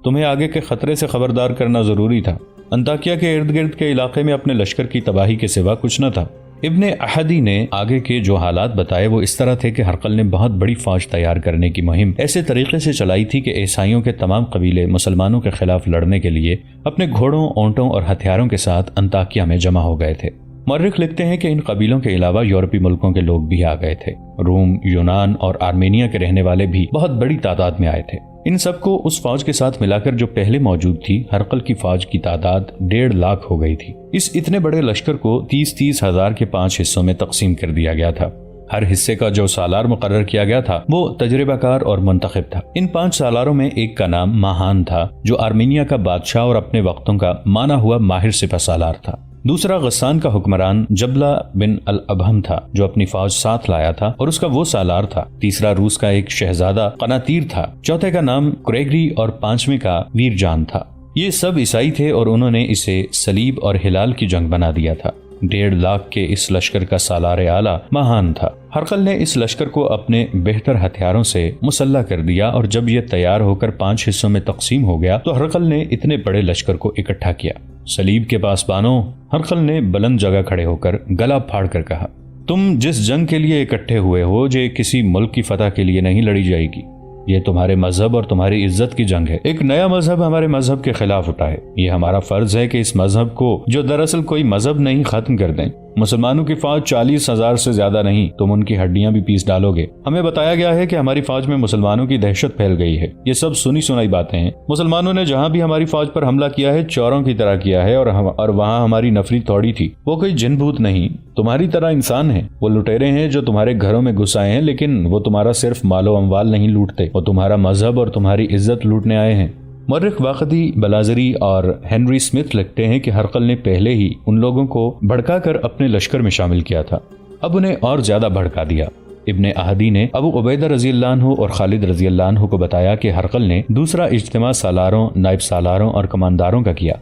تمہیں آگے کے خطرے سے خبردار کرنا ضروری تھا۔ انطاکیہ کے ارد گرد کے علاقے میں اپنے لشکر کی تباہی کے سوا کچھ نہ تھا۔ ابن احدی نے آگے کے جو حالات بتائے وہ اس طرح تھے کہ ہرقل نے بہت بڑی فوج تیار کرنے کی مہم ایسے طریقے سے چلائی تھی کہ عیسائیوں کے تمام قبیلے مسلمانوں کے خلاف لڑنے کے لیے اپنے گھوڑوں، اونٹوں اور ہتھیاروں کے ساتھ انطاکیہ میں جمع ہو گئے تھے۔ مورخ لکھتے ہیں کہ ان قبیلوں کے علاوہ یورپی ملکوں کے لوگ بھی آ گئے تھے۔ روم، یونان اور آرمینیا کے رہنے والے بھی بہت بڑی تعداد میں آئے تھے۔ ان سب کو اس فوج کے ساتھ ملا کر جو پہلے موجود تھی، ہرقل کی فوج کی تعداد 1.5 لاکھ ہو گئی تھی۔ اس اتنے بڑے لشکر کو 30 ہزار کے 5 حصوں میں تقسیم کر دیا گیا تھا۔ ہر حصے کا جو سالار مقرر کیا گیا تھا وہ تجربہ کار اور منتخب تھا۔ ان 5 سالاروں میں ایک کا نام ماہان تھا، جو آرمینیا کا بادشاہ اور اپنے وقتوں کا مانا ہوا ماہر سپہ سالار تھا۔ دوسرا غسان کا حکمران جبلہ بن الابہم تھا، جو اپنی فوج ساتھ لایا تھا اور اس کا وہ سالار تھا۔ تیسرا روس کا ایک شہزادہ قناطیر تھا۔ چوتھے کا نام کریگری اور 5ویں کا ویر جان تھا۔ یہ سب عیسائی تھے اور انہوں نے اسے صلیب اور ہلال کی جنگ بنا دیا تھا۔ 1.5 لاکھ کے اس لشکر کا سالار اعلیٰ ماہان تھا۔ ہرقل نے اس لشکر کو اپنے بہتر ہتھیاروں سے مسلح کر دیا اور جب یہ تیار ہو کر 5 حصوں میں تقسیم ہو گیا تو ہرقل نے اتنے بڑے لشکر کو اکٹھا کیا۔ صلیب کے پاس بانو، ہرقل نے بلند جگہ کھڑے ہو کر گلا پھاڑ کر کہا، تم جس جنگ کے لیے اکٹھے ہوئے ہو یہ کسی ملک کی فتح کے لیے نہیں لڑی جائے گی۔ یہ تمہارے مذہب اور تمہاری عزت کی جنگ ہے۔ ایک نیا مذہب ہمارے مذہب کے خلاف اٹھا ہے۔ یہ ہمارا فرض ہے کہ اس مذہب کو، جو دراصل کوئی مذہب نہیں، ختم کر دیں۔ مسلمانوں کی فوج 40,000 سے زیادہ نہیں، تم ان کی ہڈیاں بھی پیس ڈالو گے۔ ہمیں بتایا گیا ہے کہ ہماری فوج میں مسلمانوں کی دہشت پھیل گئی ہے۔ یہ سب سنی سنائی باتیں ہیں۔ مسلمانوں نے جہاں بھی ہماری فوج پر حملہ کیا ہے چوروں کی طرح کیا ہے اور وہاں ہماری نفری توڑی تھی۔ وہ کوئی جن بھوت نہیں، تمہاری طرح انسان ہیں۔ وہ لٹیرے ہیں جو تمہارے گھروں میں گھس آئے ہیں، لیکن وہ تمہارا صرف مال و اموال نہیں لوٹتے، وہ تمہارا مذہب اور تمہاری عزت لوٹنے آئے ہیں۔ مورخ واقدی بلازری اور ہنری اسمتھ لکھتے ہیں کہ ہرقل نے پہلے ہی ان لوگوں کو بھڑکا کر اپنے لشکر میں شامل کیا تھا، اب انہیں اور زیادہ بھڑکا دیا۔ ابن احدی نے ابو عبیدہ رضی اللہ عنہ اور خالد رضی اللہ عنہ کو بتایا کہ ہرقل نے دوسرا اجتماع سالاروں، نائب سالاروں اور کمانداروں کا کیا۔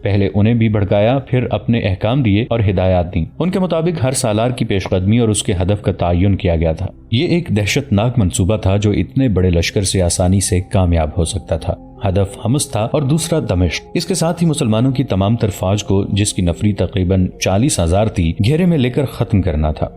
پہلے انہیں بھی بھڑکایا، پھر اپنے احکام دیے اور ہدایات دیں۔ ان کے مطابق ہر سالار کی پیش قدمی اور اس کے ہدف کا تعین کیا گیا تھا۔ یہ ایک دہشت ناک منصوبہ تھا جو اتنے بڑے لشکر سے آسانی سے کامیاب ہو سکتا تھا۔ ہدف حمص تھا اور دوسرا دمشق۔ اس کے ساتھ ہی مسلمانوں کی تمام تر فوج کو، جس کی نفری تقریباً 40,000 تھی، گھیرے میں لے کر ختم کرنا تھا۔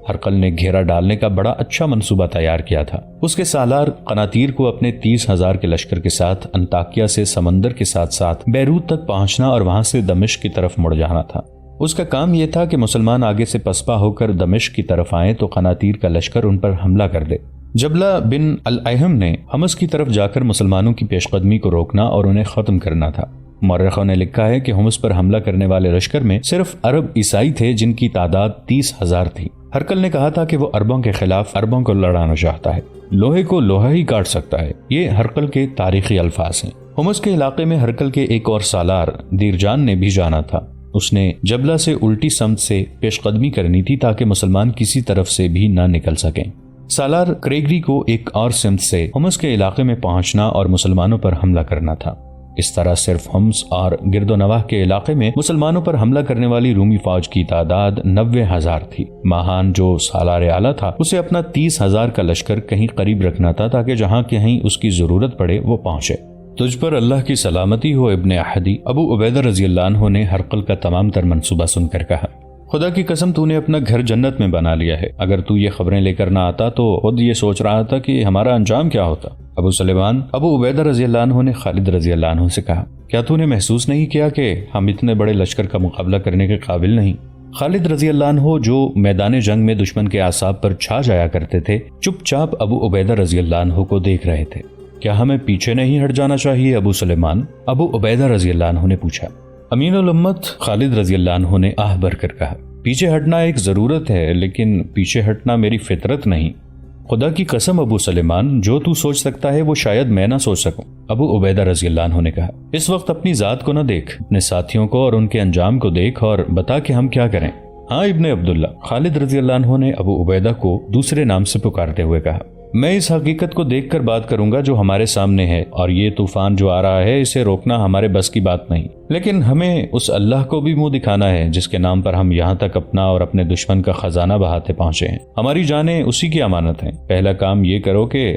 ہرقل نے گھیرا ڈالنے کا بڑا اچھا منصوبہ تیار کیا تھا۔ اس کے سالار قناطیر کو اپنے 30,000 کے لشکر کے ساتھ انطاکیہ سے سمندر کے ساتھ ساتھ بیروت تک پہنچنا اور وہاں سے دمشق کی طرف مڑ جانا تھا۔ اس کا کام یہ تھا کہ مسلمان آگے سے پسپا ہو کر دمشق کی طرف آئیں تو قناطیر کا لشکر ان پر حملہ کر دے۔ جبلہ بن الایہم نے حمص کی طرف جا کر مسلمانوں کی پیش قدمی کو روکنا اور انہیں ختم کرنا تھا۔ مورخوں نے لکھا ہے کہ حمص پر حملہ کرنے والے لشکر میں صرف عرب عیسائی تھے جن کی تعداد 30,000 تھی۔ ہرقل نے کہا تھا کہ وہ عربوں کے خلاف عربوں کو لڑانا چاہتا ہے، لوہے کو لوہا ہی کاٹ سکتا ہے۔ یہ ہرقل کے تاریخی الفاظ ہیں۔ حمص کے علاقے میں ہرقل کے ایک اور سالار دیرجان نے بھی جانا تھا۔ اس نے جبلہ سے الٹی سمت سے پیش قدمی کرنی تھی تاکہ مسلمان کسی طرف سے بھی نہ نکل سکیں۔ سالار کریگری کو ایک اور سمت سے حمص کے علاقے میں پہنچنا اور مسلمانوں پر حملہ کرنا تھا۔ اس طرح صرف حمص اور گرد و نواح کے علاقے میں مسلمانوں پر حملہ کرنے والی رومی فوج کی تعداد 90,000 تھی۔ ماہان جو سالار اعلیٰ تھا، اسے اپنا 30,000 کا لشکر کہیں قریب رکھنا تھا تاکہ جہاں کہیں اس کی ضرورت پڑے وہ پہنچے۔ تجھ پر اللہ کی سلامتی ہو ابن احدی، ابو عبیدہ رضی اللہ عنہ نے ہرقل کا تمام تر منصوبہ سن کر کہا، خدا کی قسم تو نے اپنا گھر جنت میں بنا لیا ہے۔ اگر تو یہ خبریں لے کر نہ آتا تو خود یہ سوچ رہا تھا کہ ہمارا انجام کیا ہوتا۔ ابو سلیمان ابو عبیدہ رضی اللہ عنہ نے خالد رضی اللہ عنہ سے کہا، کیا تو نے محسوس نہیں کیا کہ ہم اتنے بڑے لشکر کا مقابلہ کرنے کے قابل نہیں؟ خالد رضی اللہ عنہ جو میدان جنگ میں دشمن کے اعصاب پر چھا جایا کرتے تھے، چپ چاپ ابو عبیدہ رضی اللہ عنہ کو دیکھ رہے تھے۔ کیا ہمیں پیچھے نہیں ہٹ جانا چاہیے ابو سلیمان؟ ابو عبیدہ رضی اللہ عنہ نے پوچھا۔ امین الامت خالد رضی اللہ عنہ نے آہ بھر کر کہا، پیچھے ہٹنا ایک ضرورت ہے، لیکن پیچھے ہٹنا میری فطرت نہیں۔ خدا کی قسم ابو سلیمان، جو تو سوچ سکتا ہے وہ شاید میں نہ سوچ سکوں۔ ابو عبیدہ رضی اللہ عنہ نے کہا، اس وقت اپنی ذات کو نہ دیکھ، اپنے ساتھیوں کو اور ان کے انجام کو دیکھ اور بتا کہ ہم کیا کریں۔ ہاں ابن عبداللہ، خالد رضی اللہ عنہ نے ابو عبیدہ کو دوسرے نام سے پکارتے ہوئے کہا، میں اس حقیقت کو دیکھ کر بات کروں گا جو ہمارے سامنے ہے، اور یہ طوفان جو آ رہا ہے اسے روکنا ہمارے بس کی بات نہیں، لیکن ہمیں اس اللہ کو بھی منہ دکھانا ہے جس کے نام پر ہم یہاں تک اپنا اور اپنے دشمن کا خزانہ بہاتے پہنچے ہیں۔ ہماری جانیں اسی کی امانت ہیں۔ پہلا کام یہ کرو کہ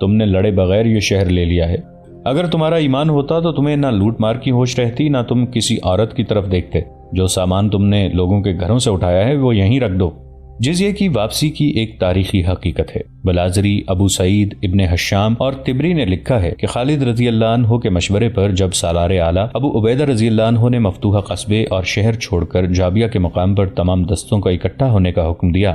تم نے لڑے بغیر یہ شہر لے لیا ہے۔ اگر تمہارا ایمان ہوتا تو تمہیں نہ لوٹ مار کی ہوش رہتی، نہ تم کسی عورت کی طرف دیکھتے۔ جو سامان تم نے لوگوں کے گھروں سے اٹھایا ہے وہ یہیں رکھ دو۔ جزیے کی واپسی کی ایک تاریخی حقیقت ہے۔ بلازری، ابو سعید، ابن حشام اور طبری نے لکھا ہے کہ خالد رضی اللہ عنہ کے مشورے پر جب سالار اعلیٰ ابو عبیدہ رضی اللہ عنہ نے مفتوحہ قصبے اور شہر چھوڑ کر جابیہ کے مقام پر تمام دستوں کا اکٹھا ہونے کا حکم دیا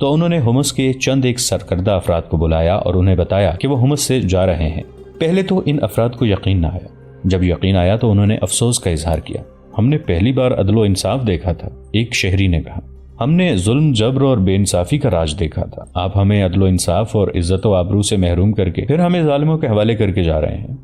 تو انہوں نے حمص کے چند ایک سرکردہ افراد کو بلایا اور انہیں بتایا کہ وہ حمص سے جا رہے ہیں۔ پہلے تو ان افراد کو یقین نہ آیا۔ جب یقین آیا تو انہوں نے افسوس کا اظہار کیا۔ ہم نے پہلی بار عدل و انصاف دیکھا تھا۔ ایک شہری نے کہا، ہم نے ظلم، جبر اور بے انصافی کا راج دیکھا تھا۔ آپ ہمیں عدل و انصاف اور عزت و آبرو سے محروم کر کے پھر ہمیں ظالموں کے حوالے کر کے جا رہے ہیں۔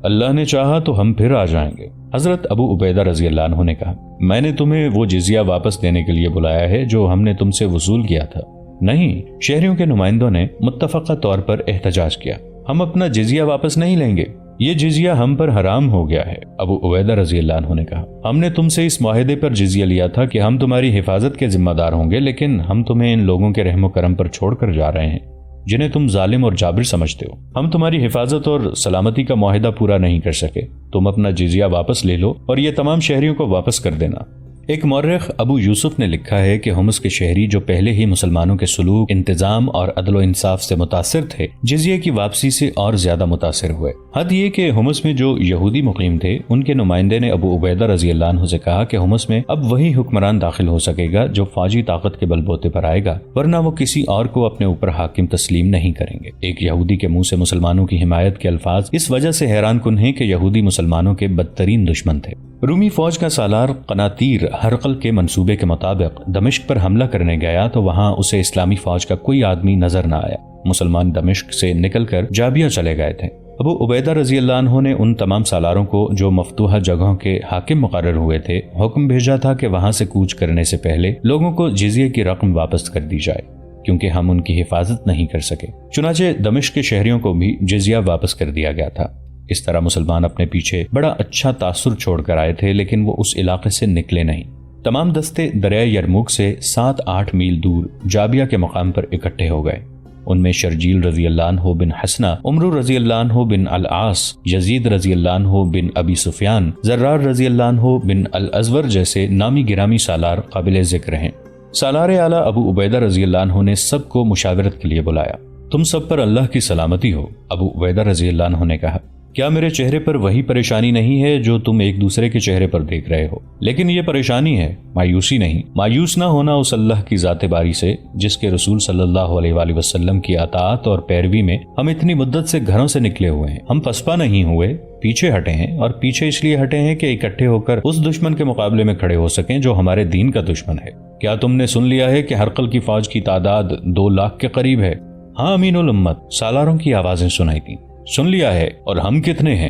اللہ نے چاہا تو ہم پھر آ جائیں گے۔ حضرت ابو عبیدہ رضی اللہ عنہ نے کہا، میں نے تمہیں وہ جزیہ واپس دینے کے لیے بلایا ہے جو ہم نے تم سے وصول کیا تھا۔ نہیں، شہریوں کے نمائندوں نے متفقہ طور پر احتجاج کیا، ہم اپنا جزیہ واپس نہیں لیں گے، یہ جزیہ ہم پر حرام ہو گیا ہے۔ ابو عبیدہ رضی اللہ عنہ نے کہا، ہم نے تم سے اس معاہدے پر جزیہ لیا تھا کہ ہم تمہاری حفاظت کے ذمہ دار ہوں گے، لیکن ہم تمہیں ان لوگوں کے رحم و کرم پر چھوڑ کر جا رہے ہیں جنہیں تم ظالم اور جابر سمجھتے ہو۔ ہم تمہاری حفاظت اور سلامتی کا معاہدہ پورا نہیں کر سکے، تم اپنا جزیہ واپس لے لو اور یہ تمام شہریوں کو واپس کر دینا۔ ایک مورخ ابو یوسف نے لکھا ہے کہ حمص کے شہری جو پہلے ہی مسلمانوں کے سلوک، انتظام اور عدل و انصاف سے متاثر تھے، جزیے کی واپسی سے اور زیادہ متاثر ہوئے۔ حد یہ کہ حمص میں جو یہودی مقیم تھے، ان کے نمائندے نے ابو عبیدہ رضی اللہ عنہ سے کہا کہ حمص میں اب وہی حکمران داخل ہو سکے گا جو فوجی طاقت کے بل بوتے پر آئے گا، ورنہ وہ کسی اور کو اپنے اوپر حاکم تسلیم نہیں کریں گے۔ ایک یہودی کے منہ سے مسلمانوں کی حمایت کے الفاظ اس وجہ سے حیران کن ہیں کہ یہودی مسلمانوں کے بدترین دشمن تھے۔ رومی فوج کا سالار قناطیر ہرقل کے منصوبے کے مطابق دمشق پر حملہ کرنے گیا تو وہاں اسے اسلامی فوج کا کوئی آدمی نظر نہ آیا۔ مسلمان دمشق سے نکل کر جابیہ چلے گئے تھے۔ ابو عبیدہ رضی اللہ عنہ نے ان تمام سالاروں کو جو مفتوحہ جگہوں کے حاکم مقرر ہوئے تھے حکم بھیجا تھا کہ وہاں سے کوچ کرنے سے پہلے لوگوں کو جزیے کی رقم واپس کر دی جائے، کیونکہ ہم ان کی حفاظت نہیں کر سکے۔ چنانچہ دمشق کے شہریوں کو بھی جزیہ واپس کر دیا گیا تھا۔ اس طرح مسلمان اپنے پیچھے بڑا اچھا تاثر چھوڑ کر آئے تھے، لیکن وہ اس علاقے سے نکلے نہیں۔ تمام دستے دریائے یرموک سے 7-8 میل دور جابیہ کے مقام پر اکٹھے ہو گئے۔ ان میں شرجیل رضی اللہ عنہ بن حسنہ، عمرو رضی اللہ عنہ بن العاص، یزید رضی اللہ عنہ بن ابی سفیان، زرار رضی اللہ عنہ بن الازور جیسے نامی گرامی سالار قابل ذکر ہیں۔ سالار اعلیٰ ابو عبیدہ رضی اللہ عنہ نے سب کو مشاورت کے لیے بلایا۔ تم سب پر اللہ کی سلامتی ہو۔ ابو عبیدہ رضی اللہ عنہ نے کہا، کیا میرے چہرے پر وہی پریشانی نہیں ہے جو تم ایک دوسرے کے چہرے پر دیکھ رہے ہو؟ لیکن یہ پریشانی ہے، مایوسی نہیں۔ مایوس نہ ہونا اس اللہ کی ذات باری سے جس کے رسول صلی اللہ علیہ وآلہ وسلم کی اطاعت اور پیروی میں ہم اتنی مدت سے گھروں سے نکلے ہوئے ہیں۔ ہم پسپا نہیں ہوئے، پیچھے ہٹے ہیں، اور پیچھے اس لیے ہٹے ہیں کہ اکٹھے ہو کر اس دشمن کے مقابلے میں کھڑے ہو سکیں جو ہمارے دین کا دشمن ہے۔ کیا تم نے سن لیا ہے کہ ہرقل کی فوج کی تعداد 2 لاکھ کے قریب ہے؟ ہاں امین الامت، سالاروں کی آوازیں سنائی دیں۔ سن لیا ہے، اور ہم کتنے ہیں؟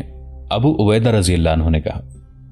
ابو عبیدہ رضی اللہ عنہ نے کہا،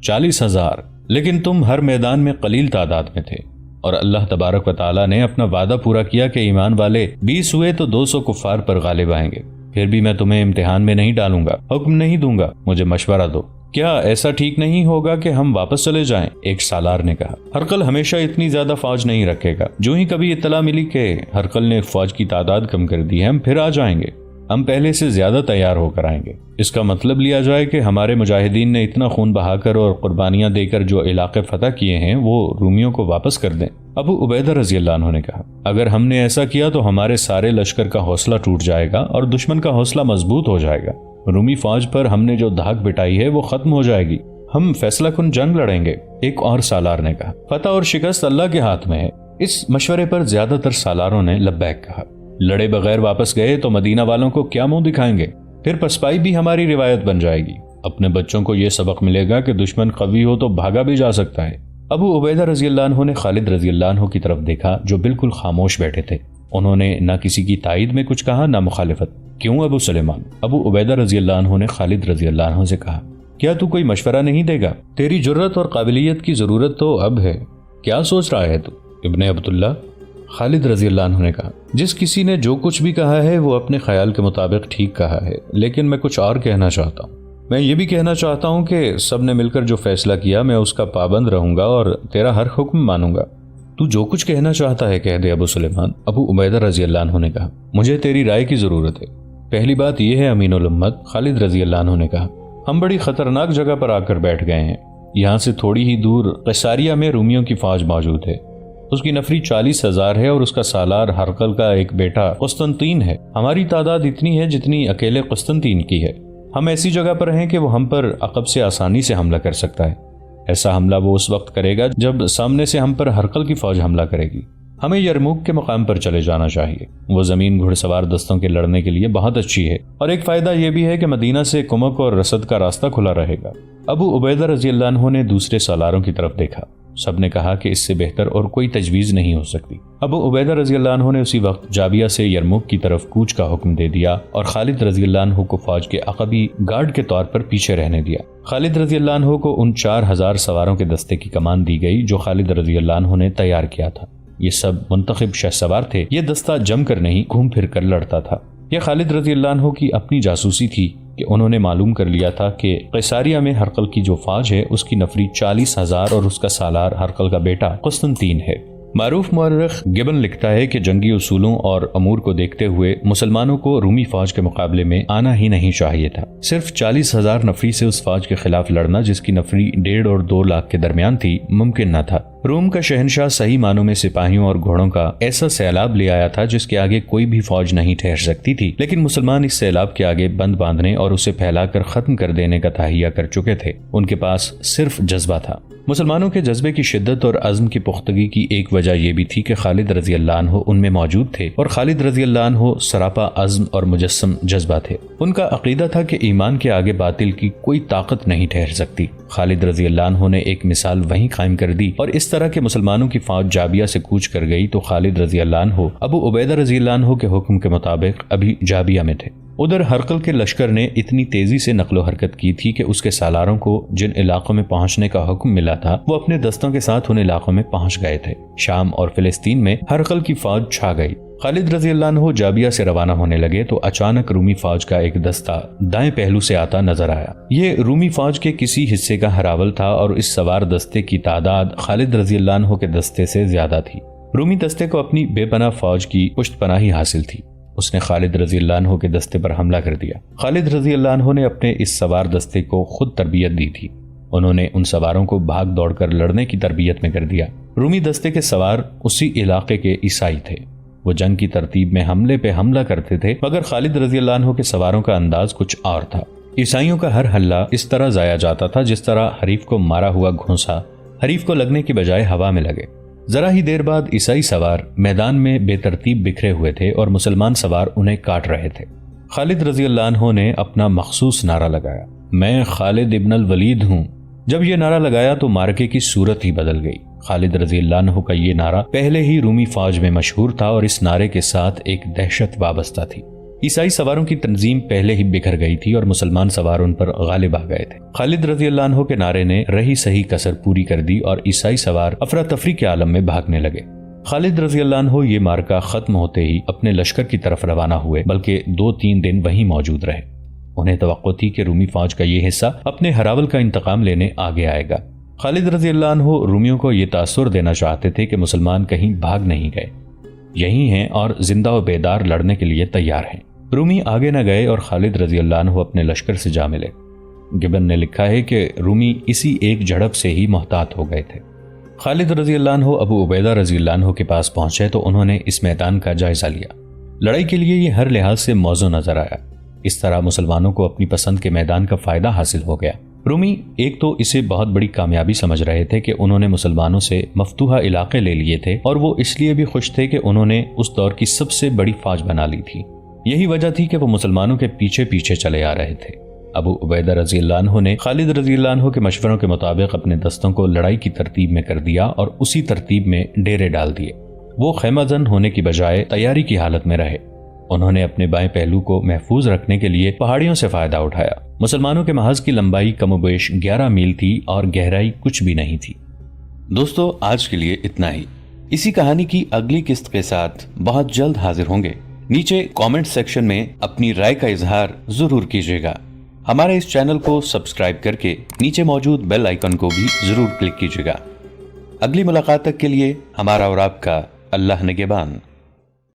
40,000، لیکن تم ہر میدان میں قلیل تعداد میں تھے، اور اللہ تبارک و تعالیٰ نے اپنا وعدہ پورا کیا کہ ایمان والے 20 ہوئے تو 200 کفار پر غالب آئیں گے۔ پھر بھی میں تمہیں امتحان میں نہیں ڈالوں گا، حکم نہیں دوں گا، مجھے مشورہ دو۔ کیا ایسا ٹھیک نہیں ہوگا کہ ہم واپس چلے جائیں؟ ایک سالار نے کہا، ہرقل ہمیشہ اتنی زیادہ فوج نہیں رکھے گا۔ جو ہی کبھی اطلاع ملی کہ ہرقل نے فوج کی تعداد کم کر دی ہے، ہم پھر آ جائیں گے، ہم پہلے سے زیادہ تیار ہو کر آئیں گے۔ اس کا مطلب لیا جائے کہ ہمارے مجاہدین نے اتنا خون بہا کر اور قربانیاں دے کر جو علاقے فتح کیے ہیں وہ رومیوں کو واپس کر دیں۔ ابو عبیدہ رضی اللہ عنہ نے کہا، اگر ہم نے ایسا کیا تو ہمارے سارے لشکر کا حوصلہ ٹوٹ جائے گا اور دشمن کا حوصلہ مضبوط ہو جائے گا۔ رومی فوج پر ہم نے جو دھاک بٹائی ہے وہ ختم ہو جائے گی، ہم فیصلہ کن جنگ لڑیں گے۔ ایک اور سالار نے کہا، فتح اور شکست اللہ کے ہاتھ میں ہے۔ اس مشورے پر زیادہ تر سالاروں نے لبیک کہا۔ لڑے بغیر واپس گئے تو مدینہ والوں کو کیا منہ دکھائیں گے؟ پھر پسپائی بھی ہماری روایت بن جائے گی۔ اپنے بچوں کو یہ سبق ملے گا کہ دشمن قوی ہو تو بھاگا بھی جا سکتا ہے۔ ابو عبیدہ رضی اللہ عنہ نے خالد رضی اللہ عنہ کی طرف دیکھا جو بالکل خاموش بیٹھے تھے۔ انہوں نے نہ کسی کی تائید میں کچھ کہا نہ مخالفت۔ کیوں ابو سلیمان؟ ابو عبیدہ رضی اللہ عنہ نے خالد رضی اللہ عنہ سے کہا، کیا تو کوئی مشورہ نہیں دے گا؟ تیری جرت اور قابلیت کی ضرورت تو اب ہے، کیا سوچ رہا ہے تو؟ ابن عبداللہ، خالد رضی اللہ عنہ نے کہا، جس کسی نے جو کچھ بھی کہا ہے وہ اپنے خیال کے مطابق ٹھیک کہا ہے، لیکن میں کچھ اور کہنا چاہتا ہوں۔ میں یہ بھی کہنا چاہتا ہوں کہ سب نے مل کر جو فیصلہ کیا میں اس کا پابند رہوں گا اور تیرا ہر حکم مانوں گا۔ تو جو کچھ کہنا چاہتا ہے کہہ دے ابو سلیمان۔ ابو عبیدہ رضی اللہ عنہ نے کہا، مجھے تیری رائے کی ضرورت ہے۔ پہلی بات یہ ہے امین الامت، خالد رضی اللہ عنہ نے کہا، ہم بڑی خطرناک جگہ پر آ کر بیٹھ گئے ہیں۔ یہاں سے تھوڑی ہی دور قیصاریہ میں رومیوں کی فوج موجود ہے، اس کی نفری 40,000 ہے اور اس کا سالار ہرقل کا ایک بیٹا قسطنطین ہے۔ ہماری تعداد اتنی ہے جتنی اکیلے قسطنطین کی ہے۔ ہم ایسی جگہ پر ہیں کہ وہ ہم پر عقب سے آسانی سے حملہ کر سکتا ہے۔ ایسا حملہ وہ اس وقت کرے گا جب سامنے سے ہم پر ہرقل کی فوج حملہ کرے گی۔ ہمیں یرموک کے مقام پر چلے جانا چاہیے، وہ زمین گھڑ سوار دستوں کے لڑنے کے لیے بہت اچھی ہے، اور ایک فائدہ یہ بھی ہے کہ مدینہ سے کمک اور رسد کا راستہ کھلا رہے گا۔ ابو عبیدہ رضی اللہ عنہ نے دوسرے سالاروں کی طرف دیکھا، سب نے کہا کہ اس سے بہتر اور کوئی تجویز نہیں ہو سکتی۔ ابو عبیدہ رضی اللہ عنہ نے اسی وقت جابیہ سے یرموک کی طرف کوچ کا حکم دے دیا اور خالد رضی اللہ عنہ کو فوج کے عقبی گارڈ کے طور پر پیچھے رہنے دیا۔ خالد رضی اللہ عنہ کو ان 4,000 سواروں کے دستے کی کمان دی گئی جو خالد رضی اللہ عنہ نے تیار کیا تھا۔ یہ سب منتخب شہ سوار تھے، یہ دستہ جم کر نہیں گھوم پھر کر لڑتا تھا۔ یہ خالد رضی اللہ عنہ کی اپنی جاسوسی تھی کہ انہوں نے معلوم کر لیا تھا کہ قیصاریہ میں ہرقل کی جو فوج ہے اس کی نفری 40,000 اور اس کا سالار ہرقل کا بیٹا قسطنطین ہے۔ معروف مورخ گبن لکھتا ہے کہ جنگی اصولوں اور امور کو دیکھتے ہوئے مسلمانوں کو رومی فوج کے مقابلے میں آنا ہی نہیں چاہیے تھا۔ صرف 40,000 نفری سے اس فوج کے خلاف لڑنا، جس کی نفری 1.5 اور 2 لاکھ کے درمیان تھی، ممکن نہ تھا۔ روم کا شہنشاہ صحیح معنوں میں سپاہیوں اور گھوڑوں کا ایسا سیلاب لے آیا تھا جس کے آگے کوئی بھی فوج نہیں ٹھہر سکتی تھی، لیکن مسلمان اس سیلاب کے آگے بند باندھنے اور اسے پھیلا کر ختم کر دینے کا تہیہ کر چکے تھے۔ ان کے پاس صرف جذبہ تھا۔ مسلمانوں کے جذبے کی شدت اور عزم کی پختگی کی ایک وجہ یہ بھی تھی کہ خالد رضی اللہ عنہ ان میں موجود تھے، اور خالد رضی اللہ عنہ سراپا عزم اور مجسم جذبہ تھے۔ ان کا عقیدہ تھا کہ ایمان کے آگے باطل کی کوئی طاقت نہیں ٹھہر سکتی۔ خالد رضی اللہ عنہ نے ایک مثال وہیں قائم کر دی، اور اس طرح کہ مسلمانوں کی فوج جابیہ سے کوچ کر گئی تو خالد رضی اللہ عنہ ابو عبیدہ رضی اللہ عنہ کے حکم کے مطابق ابھی جابیہ میں تھے۔ ادھر ہرقل کے لشکر نے اتنی تیزی سے نقل و حرکت کی تھی کہ اس کے سالاروں کو جن علاقوں میں پہنچنے کا حکم ملا تھا وہ اپنے دستوں کے ساتھ ان علاقوں میں پہنچ گئے تھے۔ شام اور فلسطین میں ہرقل کی فوج چھا گئی۔ خالد رضی اللہ عنہ جابیہ سے روانہ ہونے لگے تو اچانک رومی فوج کا ایک دستہ دائیں پہلو سے آتا نظر آیا۔ یہ رومی فوج کے کسی حصے کا ہراول تھا اور اس سوار دستے کی تعداد خالد رضی اللہ عنہ کے دستے سے زیادہ تھی۔ رومی دستے کو اپنی بے پناہ فوج کی پشت پناہی حاصل تھی۔ اس نے خالد رضی اللہ عنہ کے دستے پر حملہ کر دیا۔ خالد رضی اللہ عنہ نے اپنے اس سوار دستے کو خود تربیت دی تھی۔ انہوں نے ان سواروں کو بھاگ دوڑ کر لڑنے کی تربیت میں کر دیا۔ رومی دستے کے سوار اسی علاقے کے عیسائی تھے۔ وہ جنگ کی ترتیب میں حملے پہ حملہ کرتے تھے، مگر خالد رضی اللہ عنہ کے سواروں کا انداز کچھ اور تھا۔ عیسائیوں کا ہر حملہ اس طرح ضائع جاتا تھا جس طرح حریف کو مارا ہوا گھونسا حریف کو لگنے کی بجائے ہوا میں لگے۔ ذرا ہی دیر بعد عیسائی سوار میدان میں بے ترتیب بکھرے ہوئے تھے اور مسلمان سوار انہیں کاٹ رہے تھے۔ خالد رضی اللہ عنہ نے اپنا مخصوص نعرہ لگایا، میں خالد ابن الولید ہوں۔ جب یہ نعرہ لگایا تو مارکے کی صورت ہی بدل گئی۔ خالد رضی اللہ عنہ کا یہ نعرہ پہلے ہی رومی فوج میں مشہور تھا اور اس نعرے کے ساتھ ایک دہشت وابستہ تھی۔ عیسائی سواروں کی تنظیم پہلے ہی بکھر گئی تھی اور مسلمان سوار ان پر غالب آ گئے تھے۔ خالد رضی اللہ عنہ کے نعرے نے رہی صحیح کسر پوری کر دی اور عیسائی سوار افراتفری کے عالم میں بھاگنے لگے۔ خالد رضی اللہ عنہ یہ مارکہ ختم ہوتے ہی اپنے لشکر کی طرف روانہ ہوئے، بلکہ 2-3 دن وہیں موجود رہے۔ انہیں توقع تھی کہ رومی فوج کا یہ حصہ اپنے ہراول کا انتقام لینے آگے آئے گا۔ خالد رضی اللہ عنہ رومیوں کو یہ تاثر دینا چاہتے تھے کہ مسلمان کہیں بھاگ نہیں گئے، یہی ہیں اور زندہ و بیدار لڑنے کے لیے تیار ہیں۔ رومی آگے نہ گئے اور خالد رضی اللہ عنہ اپنے لشکر سے جا ملے۔ گبن نے لکھا ہے کہ رومی اسی ایک جھڑپ سے ہی محتاط ہو گئے تھے۔ خالد رضی اللہ عنہ ابو عبیدہ رضی اللہ عنہ کے پاس پہنچے تو انہوں نے اس میدان کا جائزہ لیا۔ لڑائی کے لیے یہ ہر لحاظ سے موزوں نظر آیا۔ اس طرح مسلمانوں کو اپنی پسند کے میدان کا فائدہ حاصل ہو گیا۔ رومی ایک تو اسے بہت بڑی کامیابی سمجھ رہے تھے کہ انہوں نے مسلمانوں سے مفتوحہ علاقے لے لیے تھے، اور وہ اس لیے بھی خوش تھے کہ انہوں نے اس دور کی سب سے بڑی فوج بنا لی تھی۔ یہی وجہ تھی کہ وہ مسلمانوں کے پیچھے پیچھے چلے آ رہے تھے۔ ابو عبیدہ رضی اللہ عنہ نے خالد رضی اللہ عنہ کے مشوروں کے مطابق اپنے دستوں کو لڑائی کی ترتیب میں کر دیا اور اسی ترتیب میں ڈیرے ڈال دیے۔ وہ خیمہ زن ہونے کی بجائے تیاری کی حالت میں رہے۔ انہوں نے اپنے بائیں پہلو کو محفوظ رکھنے کے لیے پہاڑیوں سے فائدہ اٹھایا۔ مسلمانوں کے محاذ کی لمبائی کم و بیش 11 میل تھی اور گہرائی کچھ بھی نہیں تھی۔ دوستو، آج کے لیے اتنا ہی۔ اسی کہانی کی اگلی قسط کے ساتھ بہت جلد حاضر ہوں گے۔ نیچے کامنٹ سیکشن میں اپنی رائے کا اظہار ضرور کیجیے گا۔ ہمارے اس چینل کو سبسکرائب کر کے نیچے موجود بیل آئیکن کو بھی ضرور کلک کیجیے گا۔ اگلی ملاقات تک کے لیے ہمارا اور آپ کا اللہ نگہبان۔